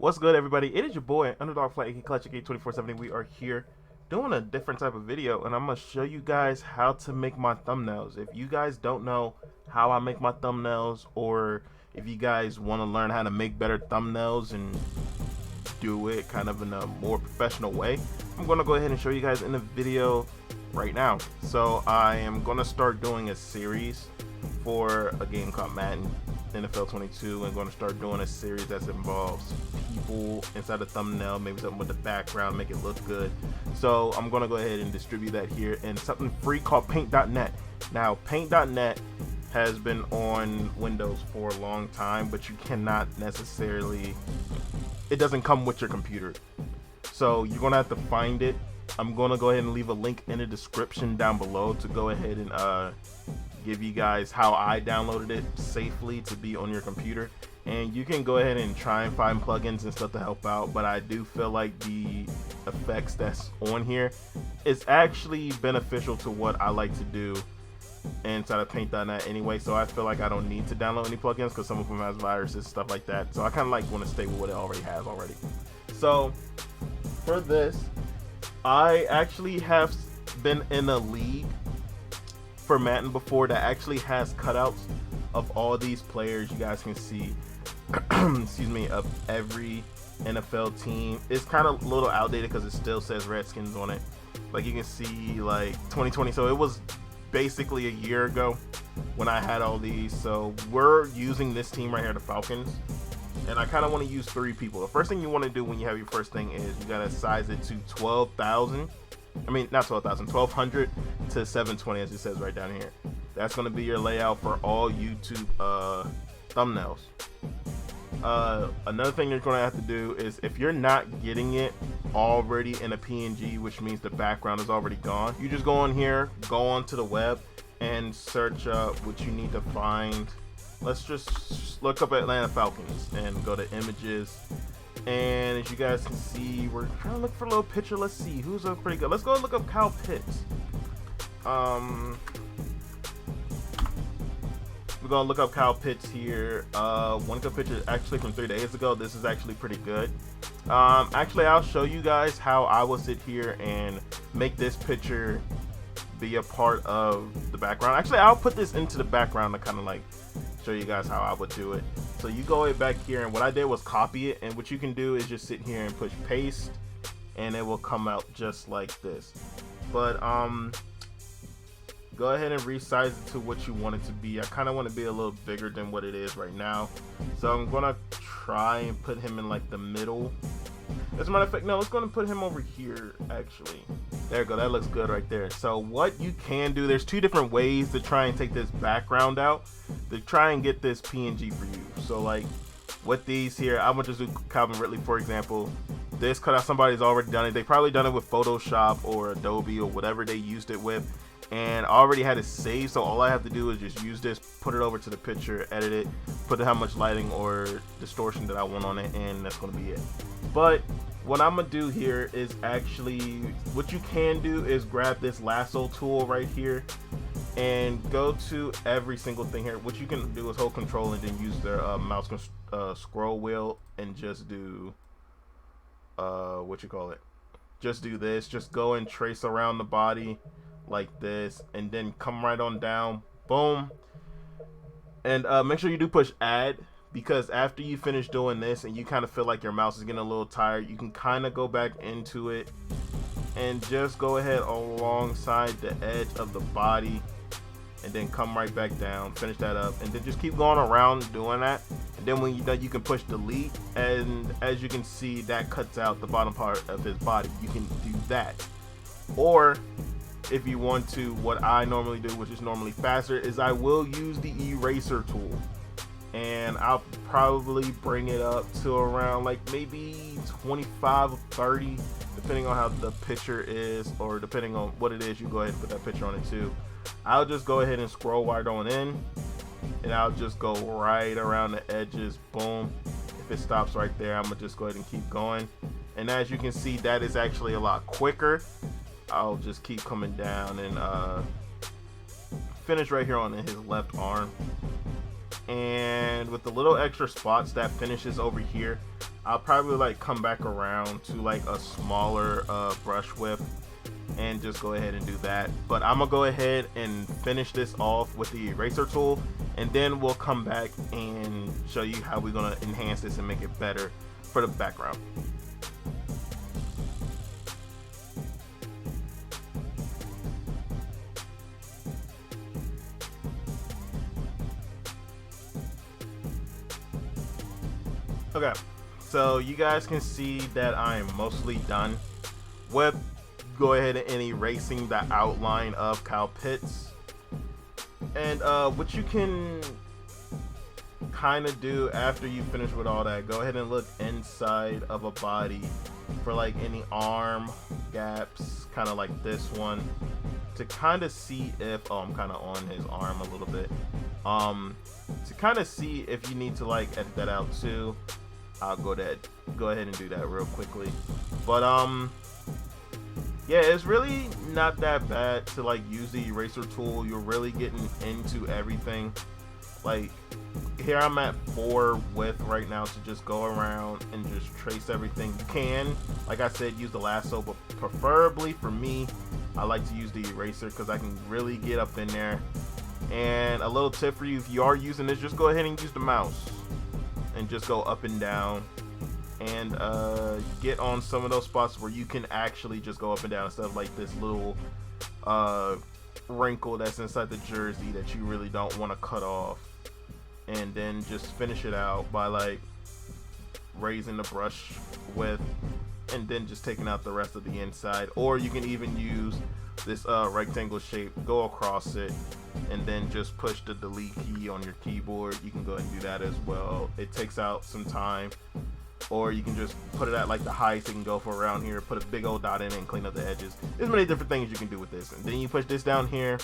What's good, everybody? It is your boy Underdog Flight, AK Clutch, AK 2470. We are here doing a different type of video, and I'm gonna show you guys how to make my thumbnails. If you guys don't know how I make my thumbnails, or if you guys want to learn how to make better thumbnails and do it kind of in a more professional way, I'm gonna go ahead and show you guys in the video right now. So I am gonna start doing a series for a game called Madden NFL 22, and going to start doing a series that involves people inside the thumbnail, maybe something with the background, make it look good. So I'm going to go ahead and distribute that here in something free called paint.net. Now paint.net has been on Windows for a long time, but you cannot necessarily, it doesn't come with your computer, so you're going to have to find it. I'm going to go ahead and leave a link in the description down below to go ahead and give you guys how I downloaded it safely to be on your computer, and you can go ahead and try and find plugins and stuff to help out. But I do feel like the effects that's on here is actually beneficial to what I like to do inside of paint.net anyway, so I feel like I don't need to download any plugins because some of them has viruses, stuff like that. So I kind of like want to stay with what it already has already. So for this, I actually have been in a league for Madden before that actually has cutouts of all these players. You guys can see excuse me, of every NFL team. It's kind of a little outdated because it still says Redskins on it, like you can see, like 2020, so it was basically a year ago when I had all these. So we're using this team right here, the Falcons, and I kind of want to use 3 people. The first thing you want to do when you have your first thing is you gotta size it to 12,000. I mean, not 12,000, 1,200 to 720, as it says right down here. That's going to be your layout for all YouTube thumbnails. Another thing you're going to have to do is, if you're not getting it already in a PNG, which means the background is already gone, you just go on here, go onto the web, and search up what you need to find. Let's just look up Atlanta Falcons and go to images. And as you guys can see, we're trying to look for a little picture. Let's see who's a pretty good. Let's go and look up Kyle Pitts. We're gonna look up Kyle Pitts here. One good picture actually from 3 days ago. This is actually pretty good. Actually, I'll show you guys how I will sit here and make this picture be a part of the background. Actually, I'll put this into the background to kind of like show you guys how I would do it. So you go way back here, and what I did was copy it, and what you can do is just sit here and push paste, and it will come out just like this. But go ahead and resize it to what you want it to be. I kind of want to be a little bigger than what it is right now, so I'm gonna try and put him in like the middle. As a matter of fact, no, let's go and put him over here. Actually, there you go, that looks good right there. So what you can do, there's 2 different ways to try and take this background out to try and get this PNG for you. So like with these here, I'm gonna just do Calvin Ridley, for example. This cutout, somebody's already done it. They probably done it with Photoshop or Adobe or whatever they used it with, and I already had it saved. So all I have to do is just use this, put it over to the picture, edit it, put how much lighting or distortion that I want on it, and that's gonna be it. But what I'm gonna do here is actually, what you can do is grab this lasso tool right here and go to every single thing here. What you can do is hold control and then use their mouse scroll wheel and just do just do this. Just go and trace around the body like this, and then come right on down, boom, and make sure you do push add, because after you finish doing this and you kind of feel like your mouse is getting a little tired, you can kind of go back into it and just go ahead alongside the edge of the body, and then come right back down, finish that up, and then just keep going around doing that. And then when you're done, you can push delete, and as you can see, that cuts out the bottom part of his body. You can do that, or if you want to, what I normally do, which is normally faster, is I will use the eraser tool, and I'll probably bring it up to around like maybe 25 or 30, depending on how the picture is, or depending on what it is. You go ahead and put that picture on it too. I'll just go ahead and scroll right on in, and I'll just go right around the edges, boom. If it stops right there, I'm gonna just go ahead and keep going, and as you can see, that is actually a lot quicker. I'll just keep coming down and finish right here on his left arm, and with the little extra spots that finishes over here, I'll probably like come back around to like a smaller brush width and just go ahead and do that. But I'm gonna go ahead and finish this off with the eraser tool, and then we'll come back and show you how we're gonna enhance this and make it better for the background. Okay, so you guys can see that I am mostly done with go ahead and erasing the outline of Kyle Pitts. And what you can kind of do after you finish with all that, go ahead and look inside of a body for like any arm gaps, kind of like this one, to kind of see if I'm kind of on his arm a little bit, to kind of see if you need to like edit that out too. I'll go ahead and do that real quickly. But yeah, it's really not that bad to like use the eraser tool. You're really getting into everything. Like here I'm at 4 width right now to just go around and just trace everything. You can, like I said, use the lasso, but preferably for me, I like to use the eraser because I can really get up in there. And a little tip for you, if you are using this, just go ahead and use the mouse and just go up and down and get on some of those spots where you can actually just go up and down instead of like this little wrinkle that's inside the jersey that you really don't want to cut off. And then just finish it out by like raising the brush width and then just taking out the rest of the inside. Or you can even use this rectangle shape, go across it, and then just push the delete key on your keyboard. You can go ahead and do that as well. It takes out some time. Or you can just put it at like the highest it can go for around here, put a big old dot in it and clean up the edges. There's many different things you can do with this. And then you push this down here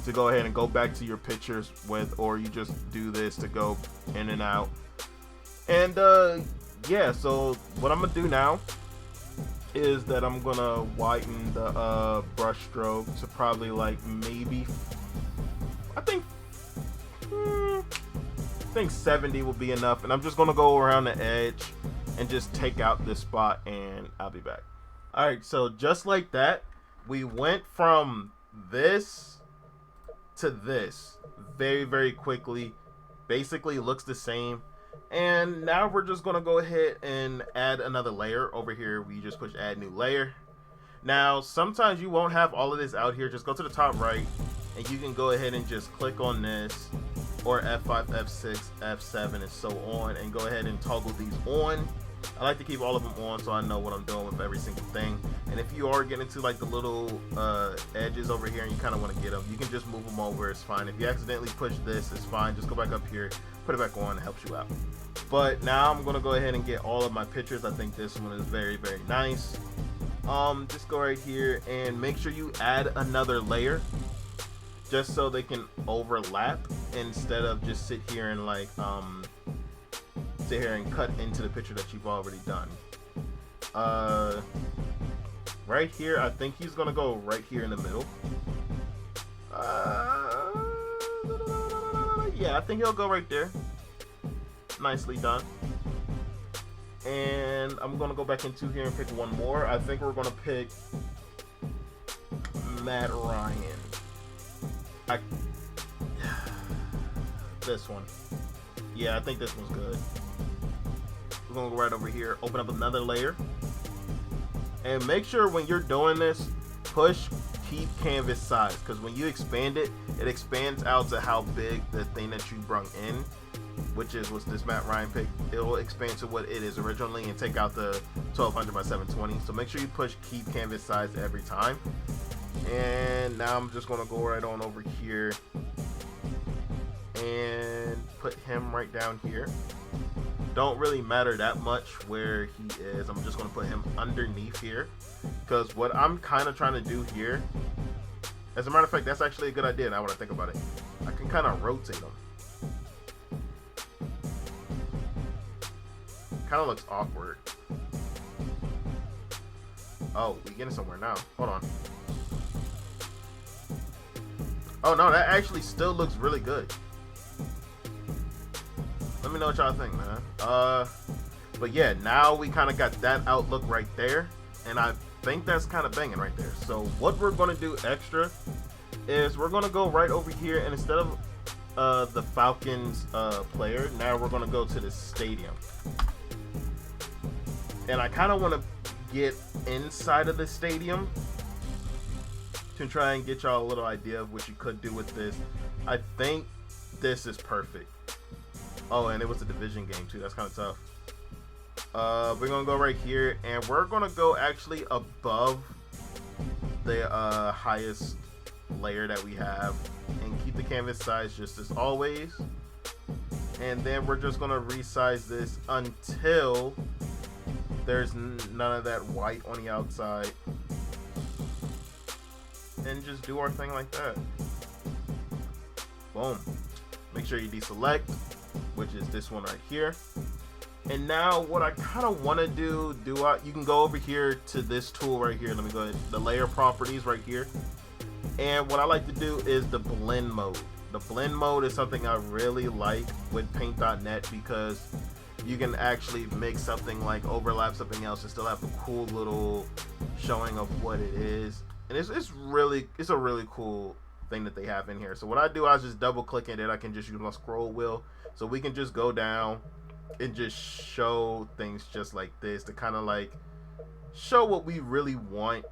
to go ahead and go back to your pictures with, or you just do this to go in and out. And yeah, so what I'm gonna do now is that I'm gonna widen the brush stroke to probably like maybe, I think 70 will be enough. And I'm just gonna go around the edge and just take out this spot, and I'll be back. Alright, so just like that, we went from this to this very, very quickly. Basically looks the same. And now we're just gonna go ahead and add another layer over here. We just push add new layer. Now, sometimes you won't have all of this out here. Just go to the top right, and you can go ahead and just click on this, or F5, F6, F7, and so on, and go ahead and toggle these on. I like to keep all of them on so I know what I'm doing with every single thing. And if you are getting to like the little edges over here and you kind of want to get them, you can just move them over. It's fine. If you accidentally push this, it's fine. Just go back up here, put it back on. It helps you out. But now I'm going to go ahead and get all of my pictures. I think this one is very, very nice. Just go right here and make sure you add another layer, just so they can overlap instead of just sit here and like sit here and cut into the picture that you've already done. Right here, I think he's gonna go right here in the middle. Yeah, I think he'll go right there. Nicely done. And I'm gonna go back into here and pick one more. I think we're gonna pick Matt Ryan. This one. Yeah, I think this one's good. We're gonna go right over here, open up another layer, and make sure when you're doing this, push keep canvas size, because when you expand it, it expands out to how big the thing that you brung in, which is what's this Matt Ryan pick. It will expand to what it is originally and take out the 1200 by 720. So make sure you push keep canvas size every time. And now I'm just gonna go right on over here and put him right down here. Don't really matter that much where he is. I'm just gonna put him underneath here, because what I'm kind of trying to do here, as a matter of fact, that's actually a good idea now when I think about it. I can kind of rotate him. Kind of looks awkward. Oh, we getting somewhere now. Hold on. Oh no, that actually still looks really good. Let me know what y'all think, man. But yeah, now we kind of got that outlook right there, and I think that's kind of banging right there. So what we're going to do extra is we're going to go right over here, and instead of the Falcons player, now we're going to go to the stadium. And I kind of want to get inside of the stadium to try and get y'all a little idea of what you could do with this. I think this is perfect. Oh, and it was a division game too. That's kind of tough. We're gonna go right here, and we're gonna go actually above the highest layer that we have, and keep the canvas size just as always. And then we're just gonna resize this until there's none of that white on the outside, and just do our thing like that. Boom. Make sure you deselect, which is this one right here. And now what I kind of want to do, you can go over here to this tool right here. Let me go ahead, the layer properties right here. And what I like to do is the blend mode. The blend mode is something I really like with paint.net, because you can actually make something like overlap something else and still have a cool little showing of what it is. And it's a really cool thing that they have in here. So what I do, I just double click it, and I can just use my scroll wheel, so we can just go down and just show things just like this to kind of like show what we really want.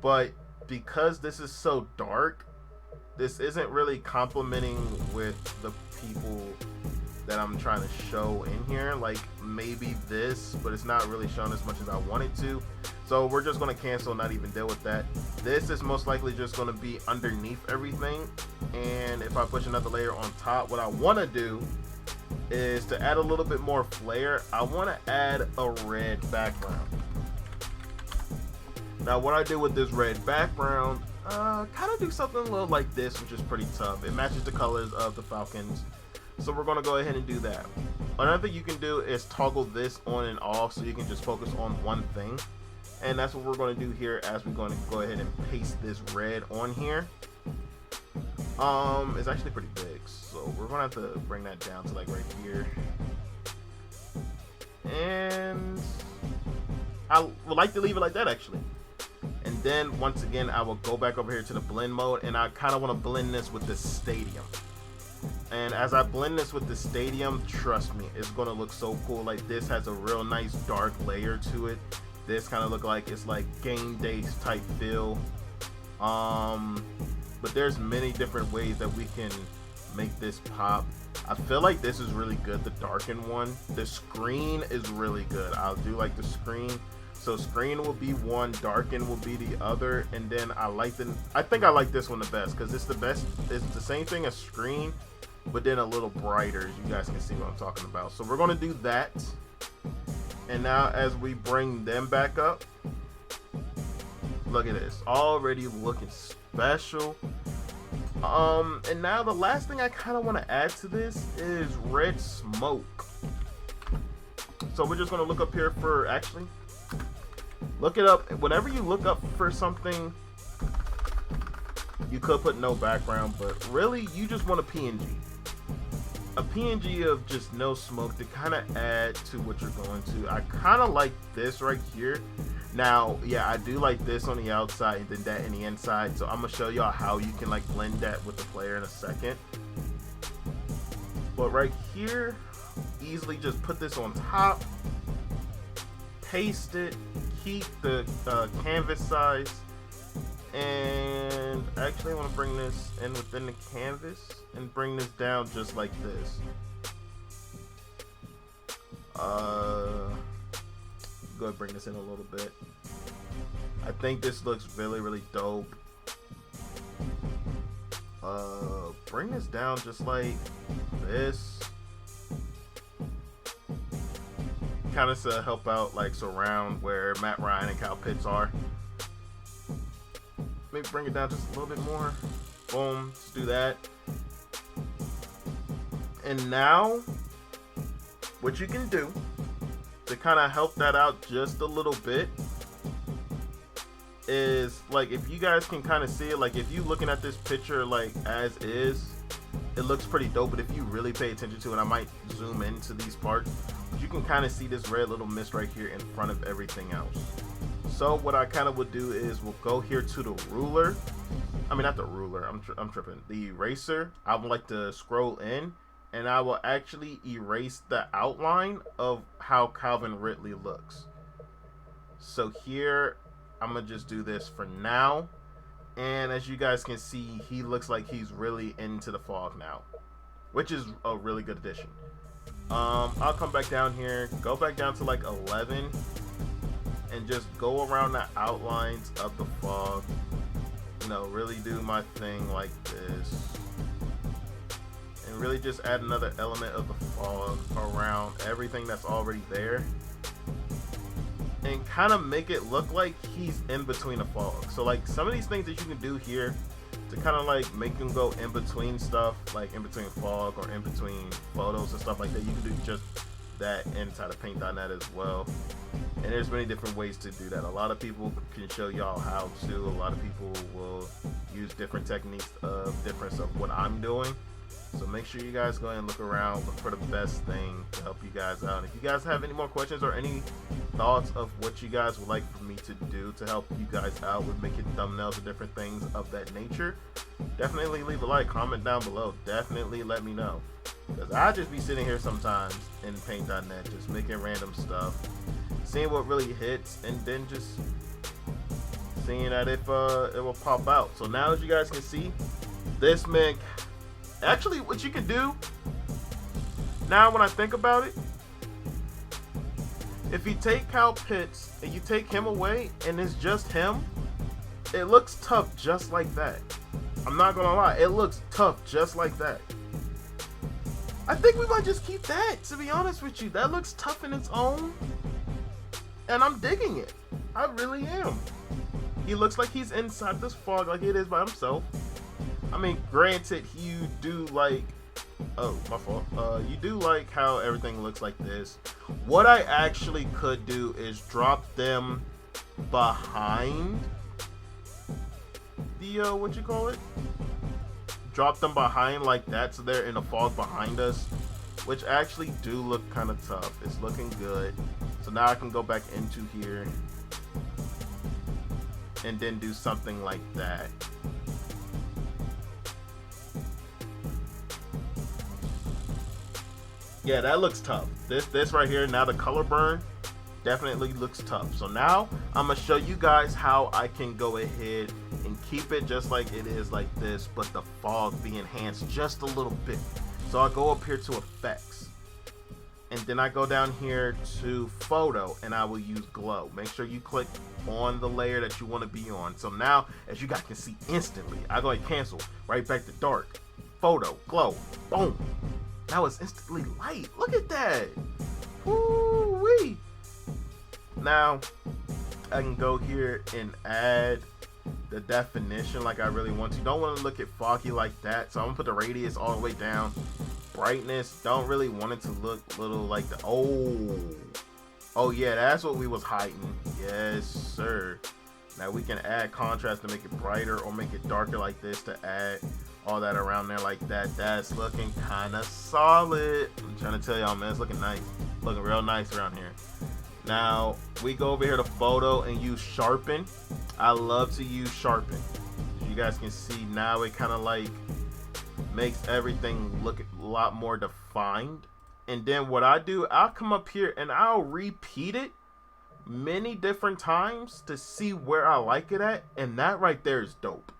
But because this is so dark, this isn't really complementing with the people that I'm trying to show in here. Like maybe this, but it's not really showing as much as I want it to. So we're just going to cancel, not even deal with that. This is most likely just going to be underneath everything. And if I push another layer on top, what I want to do is to add a little bit more flair. I want to add a red background. Now what I do with this red background, kind of do something a little like this, which is pretty tough. It matches the colors of the Falcons, so we're going to go ahead and do that. Another thing you can do is toggle this on and off, so you can just focus on one thing. And that's what we're going to do here, as we're going to go ahead and paste this red on here. It's actually pretty big, so we're gonna have to bring that down to like right here. And I would like to leave it like that actually. And then once again, I will go back over here to the blend mode, and I kind of want to blend this with the stadium. And as I blend this with the stadium, trust me, it's gonna look so cool. Like this has a real nice dark layer to it. This kind of look like it's like game day type feel. But there's many different ways that we can make this pop. I feel like this is really good, the darkened one. The screen is really good. I'll do like the screen. So screen will be one, darken will be the other, and then I think I like this one the best, because it's the best. It's the same thing as screen, but then a little brighter, as you guys can see what I'm talking about. So we're gonna do that. And now as we bring them back up, look at this, already looking special. And now the last thing I kind of want to add to this is red smoke. So we're just going to look up here for, actually, look it up. Whenever you look up for something, you could put no background, but really you just want a PNG. A PNG of just no smoke to kind of add to what you're going to. I kind of like this right here. Now, yeah, I do like this on the outside and then that in the inside. So I'm going to show y'all how you can like blend that with the player in a second. But right here, easily just put this on top, paste it, keep the canvas size. And actually I want to bring this in within the canvas and bring this down just like this. Go ahead and bring this in a little bit. I think this looks really, really dope. Bring this down just like this. Kind of to help out, like surround where Matt Ryan and Kyle Pitts are. Maybe bring it down just a little bit more. Boom, let's do that. And now, what you can do to kind of help that out just a little bit is, like, if you guys can kind of see it, like if you looking at this picture like as is, it looks pretty dope. But if you really pay attention to it, I might zoom into these parts. What you can kind of see this red little mist right here in front of everything else. So what I kind of would do is we'll go here to the ruler. I mean, not the ruler, I'm tripping. The eraser, I would like to scroll in, and I will actually erase the outline of how Calvin Ridley looks. So here, I'm gonna just do this for now. And as you guys can see, he looks like he's really into the fog now, which is a really good addition. I'll come back down here, go back down to like 11, and just go around the outlines of the fog. You know, really do my thing like this. And really just add another element of the fog around everything that's already there. And kind of make it look like he's in between the fog. So like some of these things that you can do here to kind of like make him go in between stuff, like in between fog or in between photos and stuff like that, you can do just that inside of paint.net as well. And there's many different ways to do that. A lot of people can show y'all how to. A lot of people will use different techniques of difference of what I'm doing. So make sure you guys go ahead and look around, look for the best thing to help you guys out. And if you guys have any more questions or any thoughts of what you guys would like for me to do to help you guys out with making thumbnails or different things of that nature, definitely leave a like, comment down below. Definitely let me know. Because I just be sitting here sometimes in paint.net just making random stuff, seeing what really hits, and then just seeing that if it will pop out. So now as you guys can see, this man... Actually, what you can do, now when I think about it, if you take Cal Pitts and you take him away and it's just him, it looks tough just like that. I'm not gonna lie, it looks tough just like that. I think we might just keep that, to be honest with you. That looks tough in its own, and I'm digging it. I really am. He looks like he's inside this fog like it is by himself. I mean, granted, you do like, oh, my fault. You do like how everything looks like this. What I actually could do is drop them behind the, what you call it? Drop them behind like that so they're in the fog behind us, which actually do look kind of tough. It's looking good. So now I can go back into here and then do something like that. Yeah, that looks tough. This right here, now the color burn definitely looks tough. So now I'm gonna show you guys how I can go ahead and keep it just like it is like this, but the fog be enhanced just a little bit. So I go up here to effects, and then I go down here to photo, and I will use glow. Make sure you click on the layer that you want to be on. So now, as you guys can see instantly, I go ahead and cancel, right back to dark, photo, glow, boom. Now it's instantly light. Look at that. Woo-wee. Now I can go here and add the definition like I really want to. Don't want to look at foggy like that, so I'm gonna put the radius all the way down. Brightness, don't really want it to look little like the, oh yeah, that's what we was hiding. Yes sir. Now we can add contrast to make it brighter or make it darker like this to add all that around there like that. That's looking kind of solid. I'm trying to tell y'all, man, it's looking nice. Looking real nice around here. Now we go over here to photo and use sharpen. I love to use sharpen. As you guys can see now, it kind of like makes everything look a lot more defined. And then what I do, I'll come up here and I'll repeat it many different times to see where I like it at, and that right there is dope.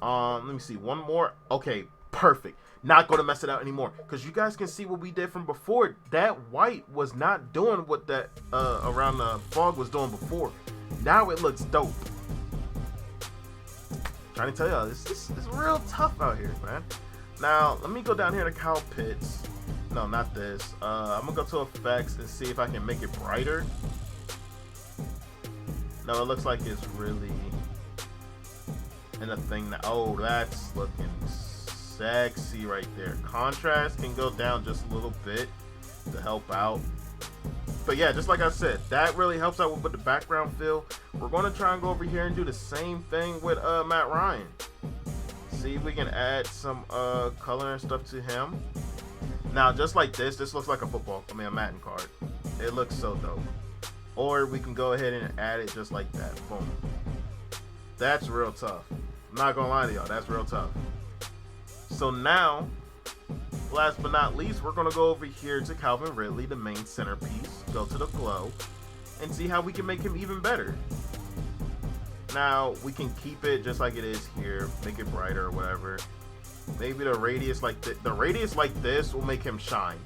Let me see, one more. Okay, perfect. Not going to mess it out anymore, because you guys can see what we did from before. That white was not doing what that around the fog was doing before. Now it looks dope. Trying to tell y'all, this is real tough out here, man. Now let me go down here to Cal Pitts. No, not this. I'm gonna go to effects and see if I can make it brighter. No, it looks like it's really in a thing that, oh, that's looking sexy right there. Contrast can go down just a little bit to help out. But yeah, just like I said, that really helps out with the background feel. We're going to try and go over here and do the same thing with Matt Ryan. See if we can add some color and stuff to him. Now, just like this looks like a Madden card. It looks so dope. Or we can go ahead and add it just like that. Boom. That's real tough. I'm not gonna lie to y'all, that's real tough. So now, last but not least, we're gonna go over here to Calvin Ridley, the main centerpiece. Go to the glow and see how we can make him even better. Now, we can keep it just like it is here, make it brighter or whatever. Maybe the radius like this will make him shine.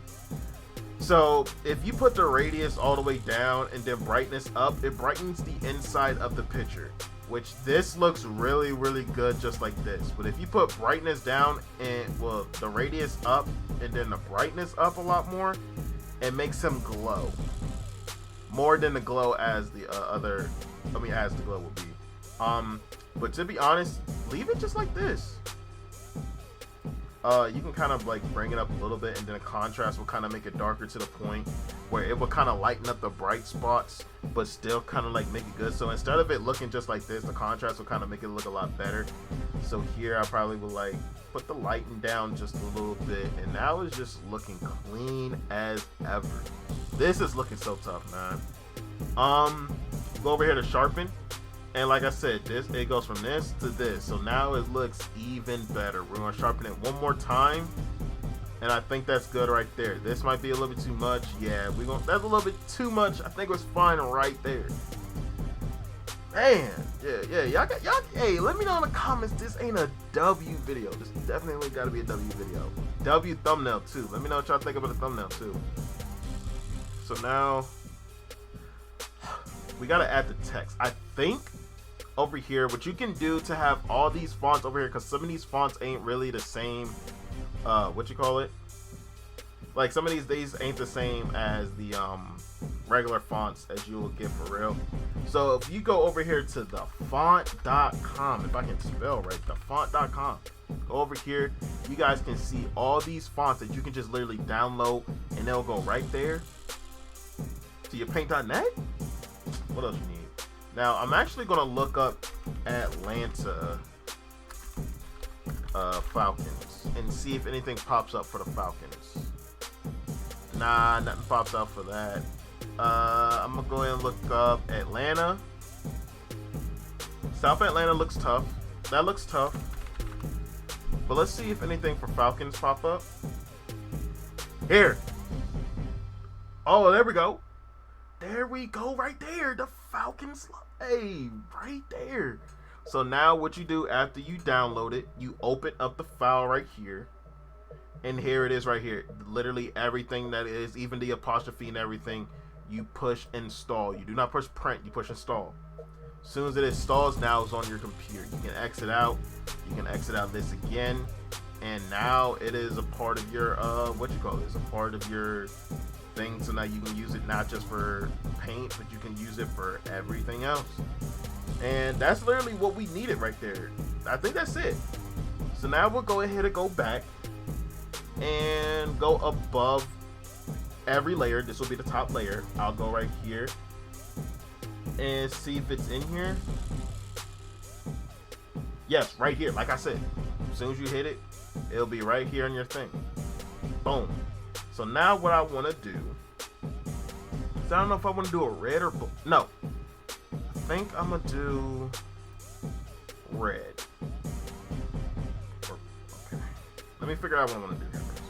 So if you put the radius all the way down and then brightness up, it brightens the inside of the picture, which this looks really, really good just like this. But if you put brightness down and, well, the radius up and then the brightness up a lot more, it makes him glow more than the glow as the as the glow would be. But to be honest, leave it just like this. You can kind of like bring it up a little bit, and then the contrast will kind of make it darker to the point where it will kind of lighten up the bright spots, but still kind of like make it good. So instead of it looking just like this, the contrast will kind of make it look a lot better. So here I probably will like put the lighting down just a little bit, and now it's just looking clean as ever. This is looking so tough, man. Go over here to sharpen. And like I said, it goes from this to this. So now it looks even better. We're going to sharpen it one more time. And I think that's good right there. This might be a little bit too much. Yeah, that's a little bit too much. I think it was fine right there. Man, yeah. Y'all, hey, let me know in the comments. This ain't a W video. This definitely got to be a W video. W thumbnail too. Let me know what y'all think about the thumbnail too. So now we got to add the text. I think over here, what you can do to have all these fonts over here, because some of these fonts ain't really the same, like some of these ain't the same as the regular fonts as you will get for real. So if you go over here to the font.com, if I can spell right, the font.com, go over here, you guys can see all these fonts that you can just literally download, and they'll go right there to your paint.net. What else you need? Now, I'm actually going to look up Atlanta Falcons and see if anything pops up for the Falcons. Nah, nothing pops up for that. I'm going to go ahead and look up Atlanta. South Atlanta looks tough. That looks tough. But let's see if anything for Falcons pop up. Here. Oh, there we go. There we go, right there. The Falcons, hey, right there. So now what you do after you download it, you open up the file right here. And here it is right here. Literally everything that is, even the apostrophe and everything, you push install. You do not push print, you push install. As soon as it installs, now it's on your computer. You can exit out. You can exit out this again. And now it is a part of your, It's a part of your thing. So now you can use it not just for paint, but you can use it for everything else. And that's literally what we needed right there. I think that's it. So now we'll go ahead and go back and go above every layer. This will be the top layer. I'll go right here and see if it's in here. Yes, right here. Like I said, as soon as you hit it, it'll be right here on your thing. Boom. So now what I want to do is, I don't know if I want to do a red or blue. No. I think I'm going to do red. Okay. Let me figure out what I want to do here first.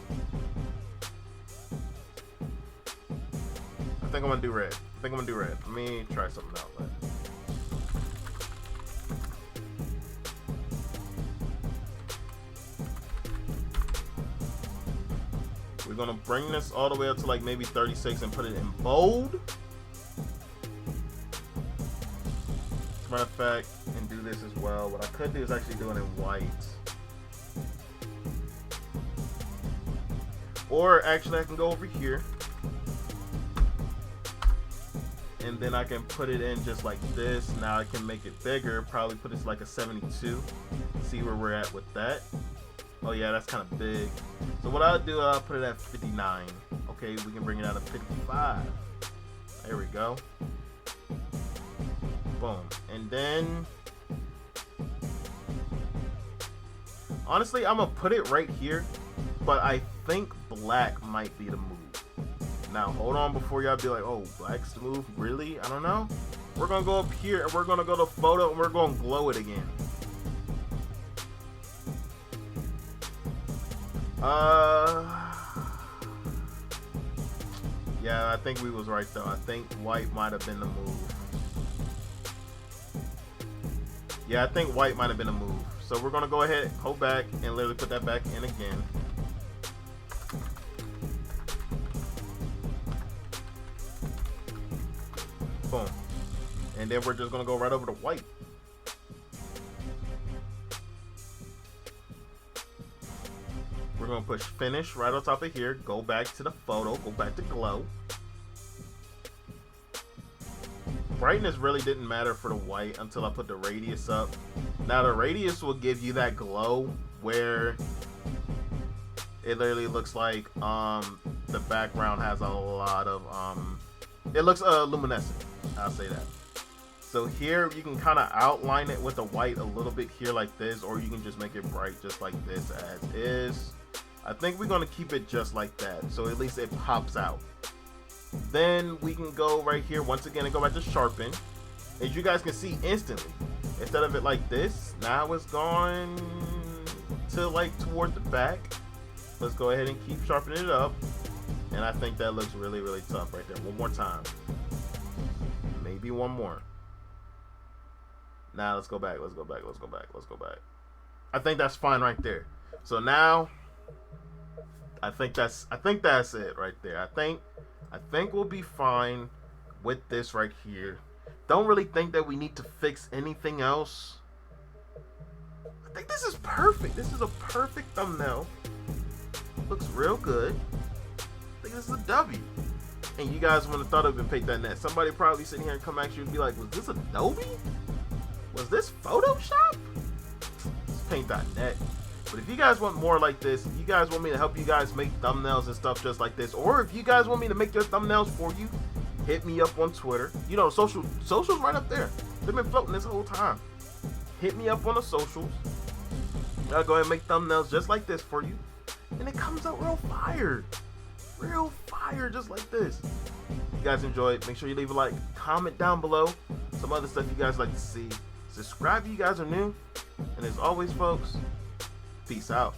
I think I'm going to do red. Let me try something out. We're gonna bring this all the way up to like maybe 36 and put it in bold. As a matter of fact, and do this as well. What I could do is actually do it in white. Or actually I can go over here and then I can put it in just like this. Now I can make it bigger, probably put it like a 72. See where we're at with that. Oh yeah, that's kind of big. So what I'll do, I'll put it at 59. Okay, we can bring it down to 55. There we go. Boom. And then, honestly, I'm gonna put it right here, but I think black might be the move. Now, hold on before y'all be like, oh, black's the move? Really? I don't know. We're going to go up here, and we're going to go to photo, and we're going to glow it again. Yeah, I think we was right, though. I think white might have been the move. Yeah, I think white might have been a move. So we're going to go ahead, hold back, and literally put that back in again. Boom. And then we're just going to go right over to white. We're going to push finish right on top of here. Go back to the photo. Go back to glow. Brightness really didn't matter for the white until I put the radius up. Now the radius will give you that glow where it literally looks like the background has a lot of it looks luminescent. I'll say that. So here you can kind of outline it with the white a little bit here like this, or you can just make it bright just like this as is. I think we're going to keep it just like that, so at least it pops out. Then we can go right here once again and go back to sharpen. As you guys can see instantly, instead of it like this, now it's gone to like toward the back. Let's go ahead and keep sharpening it up. And I think that looks really, really tough right there. One more time. Maybe one more. Now let's go back. Let's go back. Let's go back. Let's go back. I think that's fine right there. So now I think that's it right there. I think we'll be fine with this right here. Don't really think that we need to fix anything else. I think this is perfect. This is a perfect thumbnail. Looks real good. I think this is a W. And you guys would have thought it would have been Paint.net. Somebody probably sitting here and come at you and be like, was this Adobe? Was this Photoshop? It's Paint.net. But if you guys want more like this, if you guys want me to help you guys make thumbnails and stuff just like this, or if you guys want me to make your thumbnails for you, hit me up on Twitter. You know, socials right up there. They've been floating this whole time. Hit me up on the socials. I'll go ahead and make thumbnails just like this for you. And it comes out real fire. Real fire just like this. If you guys enjoyed, make sure you leave a like, comment down below some other stuff you guys like to see. Subscribe if you guys are new. And as always, folks, peace out.